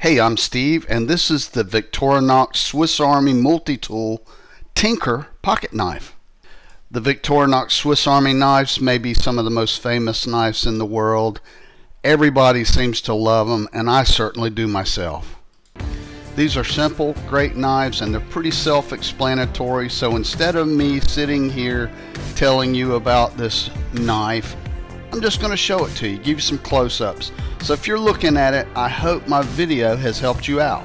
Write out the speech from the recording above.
Hey, I'm Steve, and this is the Victorinox Swiss Army multi-tool Tinker pocket knife. The Victorinox Swiss Army knives may be some of the most famous knives in the world. Everybody seems to love them, and I certainly do myself. These are simple, great knives, and they're pretty self-explanatory, so instead of me sitting here telling you about this knife, I'm just going to show it to you, give you some close-ups. So if you're looking at it, I hope my video has helped you out.